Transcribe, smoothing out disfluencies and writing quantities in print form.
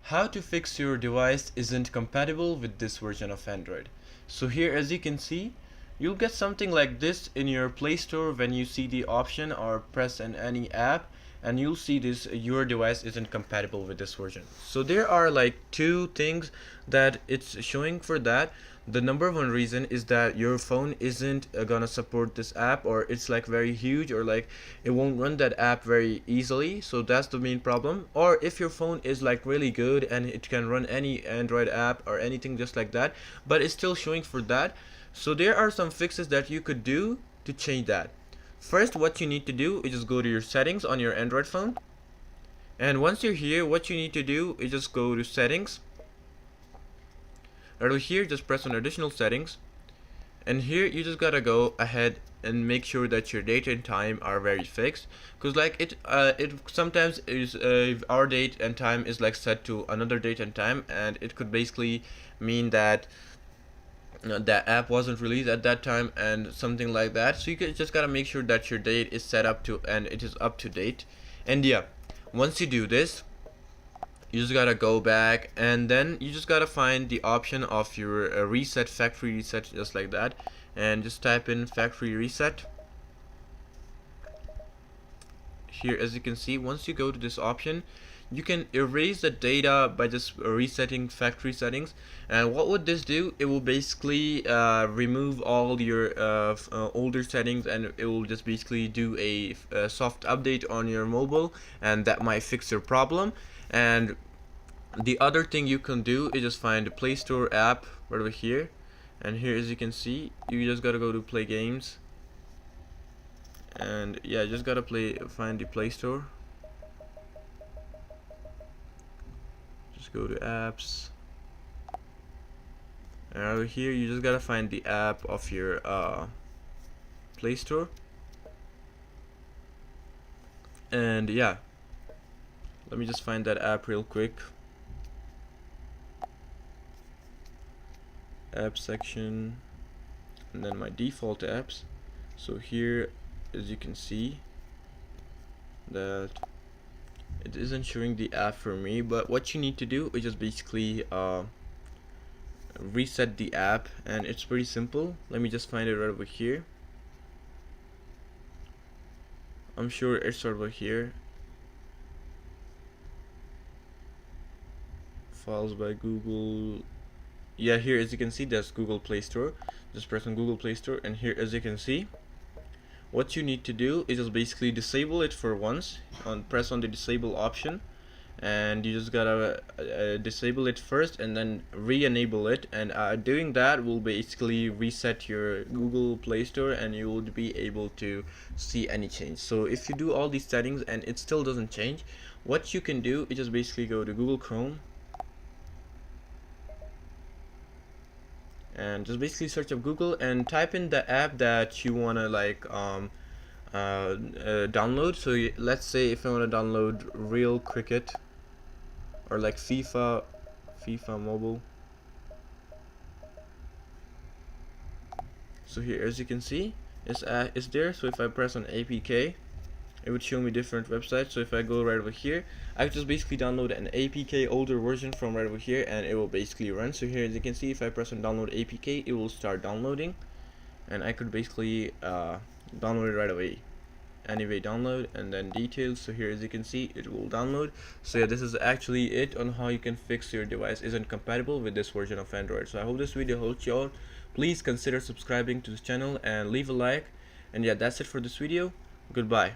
How to fix your device isn't compatible with this version of Android. So here, as you can see, you'll get something like this in your Play Store when you see the option or press in any app, and you'll see this: your device isn't compatible with this version. So there are like two things that it's showing for that. The number one reason is that your phone isn't gonna support this app, or it's like very huge, or like it won't run that app very easily. So that's the main problem. Or if your phone is like really good and it can run any Android app or anything just like that, but it's still showing for that. So there are some fixes that you could do to change that. First, what you need to do is just go to your settings on your Android phone, and once you're here, what you need to do is just go to settings. Right over here, just press on additional settings, and here you just gotta go ahead and make sure that your date and time are very fixed, because like it sometimes is our date and time is like set to another date and time, and it could basically mean that that app wasn't released at that time and something like that. So you just gotta make sure that your date is set up to and it is up to date. And yeah, once you do this, you just gotta go back, and then you just gotta find the option of your reset, factory reset, just like that, and just type in factory reset. Here, as you can see, once you go to this option, you can erase the data by just resetting factory settings. And what would this do? It will basically remove all your older settings, and it will just basically do a soft update on your mobile, and that might fix your problem. And the other thing you can do is just find the Play Store app right over here, and here, as you can see, you just gotta go to play games, and yeah, just gotta find the Play Store. Just go to apps, and over here you just gotta find the app of your Play Store. And yeah, let me just find that app real quick. App section, and then my default apps. So here, as you can see, that it isn't showing the app for me, but what you need to do is just basically reset the app, and it's pretty simple. Let me just find it right over here. I'm sure it's right over here. Files by Google. Yeah, here, as you can see, that's Google Play Store. Just press on Google Play Store, and here, as you can see, what you need to do is just basically disable it for once. Press on the disable option, and you just gotta disable it first and then re-enable it, and doing that will basically reset your Google Play Store, and you will be able to see any change. So if you do all these settings and it still doesn't change, what you can do is just basically go to Google Chrome, and just basically search up Google and type in the app that you wanna like download. So let's say if I want to download Real Cricket, or like FIFA Mobile. So here, as you can see, it's there. So if I press on APK, it would show me different websites. So if I go right over here, I just basically download an APK older version from right over here, and it will basically run. So here, as you can see, if I press on download APK, it will start downloading, and I could basically download it right away. Anyway, download, and then details. So here, as you can see, it will download. So yeah, this is actually it on how you can fix your device isn't compatible with this version of Android. So I hope this video helped you out. Please consider subscribing to this channel and leave a like. And yeah, that's it for this video. Goodbye.